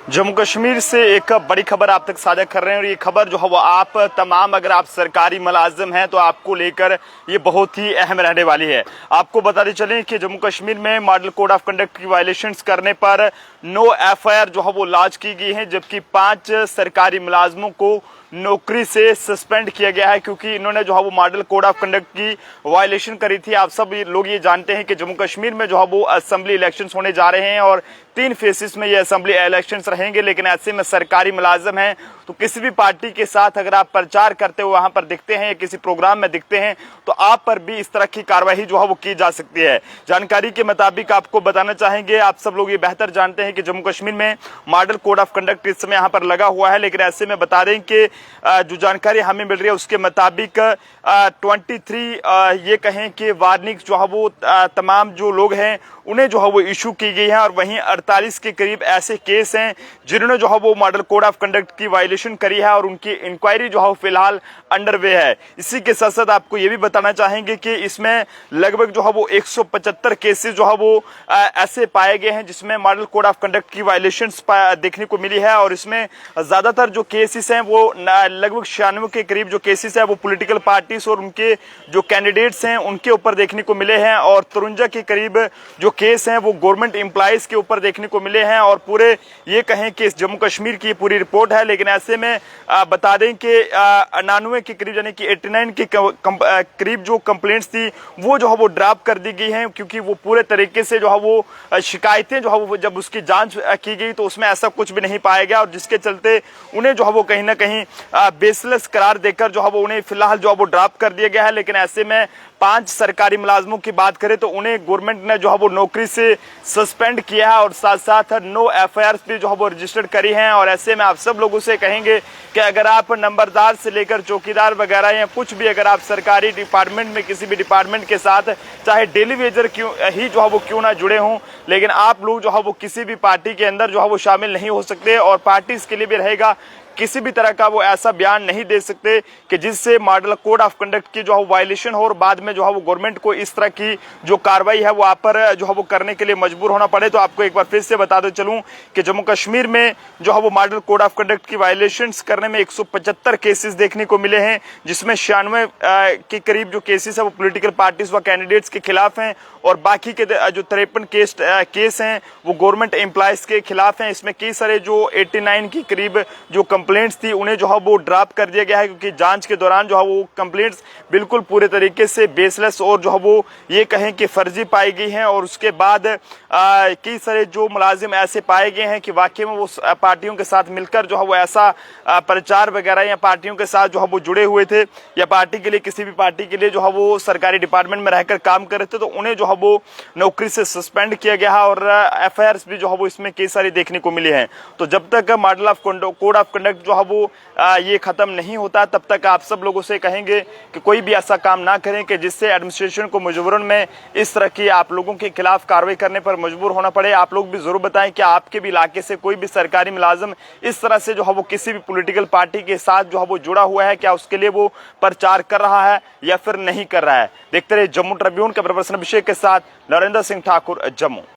जम्मू कश्मीर से एक बड़ी खबर आप तक साझा कर रहे हैं और ये खबर जो है वो आप तमाम अगर आप सरकारी मुलाजिम हैं तो आपको लेकर ये बहुत ही अहम रहने वाली है। आपको बताते चलें कि जम्मू कश्मीर में मॉडल कोड ऑफ कंडक्ट की वायलेशंस करने पर नो एफआईआर जो है वो लॉन्च की गई है, जबकि 5 सरकारी मुलाजमों को नौकरी से सस्पेंड किया गया है क्योंकि इन्होंने जो है वो मॉडल कोड ऑफ कंडक्ट की वायलेशन करी थी। आप सब लोग ये जानते हैं कि जम्मू कश्मीर में जो है वो असेंबली इलेक्शंस होने जा रहे हैं और 3 फेसेस में ये असेंबली इलेक्शंस रहेंगे, लेकिन ऐसे में सरकारी मुलाजिम हैं तो किसी भी पार्टी के साथ अगर आप प्रचार करते हुए वहां पर दिखते हैं या किसी प्रोग्राम में दिखते हैं तो आप पर भी इस तरह की कार्रवाई जो है वो की जा सकती है। जानकारी के मुताबिक आपको बताना चाहेंगे, आप सब लोग ये बेहतर जानते हैं कि जम्मू कश्मीर में मॉडल कोड ऑफ कंडक्ट इस समय यहाँ पर लगा हुआ है, लेकिन ऐसे में बता दें कि जो जानकारी हमें मिल रही है उसके मुताबिक 23 ये कहें कि वार्निंग जो है वो तमाम जो लोग हैं उन्हें जो है वो इशू की गई है और वहीं 48 के करीब ऐसे केस हैं जिन्होंने जो है वो मॉडल कोड ऑफ कंडक्ट की वायलेशन करी है और उनकी इंक्वायरी जो है फिलहाल अंडरवे है। इसी के साथ साथ आपको ये भी बताना चाहेंगे कि इसमें लगभग जो है वो 175 केसेस जो है वो ऐसे पाए गए हैं जिसमें मॉडल कोड ऑफ कंडक्ट की वायलेशंस देखने को मिली है और इसमें ज्यादातर जो केसेस हैं वो लगभग 96 के करीब जो केसेस है वो पॉलिटिकल पार्टीज और उनके जो कैंडिडेट्स हैं उनके ऊपर देखने को मिले हैं और 53 के करीब जो केस हैं वो गवर्नमेंट एम्प्लॉइज के ऊपर देखने को मिले हैं और पूरे ये कहें कि जम्मू कश्मीर की पूरी रिपोर्ट है। लेकिन ऐसे में बता दें कि 99 के करीब यानी कि 89 के करीब जो कंप्लेंट्स थी वो जो है वो ड्रॉप कर दी गई हैं क्योंकि वो पूरे तरीके से जो है वो शिकायतें जो है वो जब उसकी जांच की गई तो उसमें ऐसा कुछ भी नहीं पाया गया और जिसके चलते उन्हें जो है वो कहीं ना कहीं बेसलेस करार देकर जो है वो उन्हें फिलहाल जो है वो ड्रॉप कर दिया गया है। लेकिन ऐसे में 5 सरकारी मुलाजमों की बात करें तो उन्हें गवर्नमेंट ने जो है वो नौकरी से सस्पेंड किया है और साथ साथ नो एफआईआर भी जो है वो रजिस्टर्ड करी हैं। और ऐसे में आप सब लोगों से कहेंगे कि अगर आप नंबरदार से लेकर चौकीदार वगैरह या कुछ भी अगर आप सरकारी डिपार्टमेंट में किसी भी डिपार्टमेंट के साथ चाहे डेली वेजर क्यों ही जो है वो क्यों ना जुड़े हों, लेकिन आप लोग जो है वो किसी भी पार्टी के अंदर जो है वो शामिल नहीं हो सकते और पार्टी इसके लिए भी रहेगा किसी भी तरह का वो ऐसा बयान नहीं दे सकते कि जिससे मॉडल कोड ऑफ कंडक्ट की जो है वायलेशन हो और बाद में जो है वो गवर्नमेंट को इस तरह की जो कार्रवाई है वो आप पर जो है वो करने के लिए मजबूर होना पड़े। तो आपको एक बार फिर से बता दो चलूं कि जम्मू कश्मीर में जो है वो मॉडल कोड ऑफ कंडक्ट की वायलेशंस करने में 175 केसेस देखने को मिले हैं, जिसमें 96 के करीब जो केसेस है वो पोलिटिकल पार्टीज व कैंडिडेट्स के खिलाफ हैं और बाकी के जो 53 केस हैं वो गवर्नमेंट एम्प्लॉयज के खिलाफ हैं। इसमें कई सारे जो 89 के करीब जो कंप्लेंट्स थी उन्हें जो है वो ड्रॉप कर दिया गया है क्योंकि जांच के दौरान जो है वो कंप्लेंट्स बिल्कुल पूरे तरीके से बेसलेस और जो है वो ये कहें कि फर्जी पाई गई हैं। और उसके बाद कई सारे जो मुलाजिम ऐसे पाए गए हैं कि वाकई में वो पार्टियों के साथ मिलकर जो है वो ऐसा प्रचार वगैरह या पार्टियों के साथ जो है वो जुड़े हुए थे या पार्टी के लिए किसी भी पार्टी के लिए जो है वो सरकारी डिपार्टमेंट में रहकर काम कर रहे थे तो उन्हें जो है वो नौकरी से सस्पेंड किया गया है और एफआईआर भी जो है वो इसमें कई सारी देखने को मिली हैं। तो जब तक model of code of conduct जो है वो ये खत्म नहीं होता तब तक आप सब लोगों से कहेंगे कि कोई भी ऐसा काम ना करें कि जिससे एडमिनिस्ट्रेशन को मजबूरन में इस तरह की आप लोगों के खिलाफ कार्रवाई करने पर मजबूर होना पड़े। आप लोग भी जरूर बताएं कि आपके भी इलाके से कोई भी सरकारी मुलाजिम इस तरह से जो है वो किसी भी पॉलिटिकल पार्टी के साथ जो है वो जुड़ा हुआ है, क्या उसके लिए वो प्रचार कर रहा है या फिर नहीं कर रहा है। देखते रहे जम्मू ट्रिब्यून, कैमरा पर्सन अभिषेक के साथ नरेंद्र सिंह ठाकुर, जम्मू।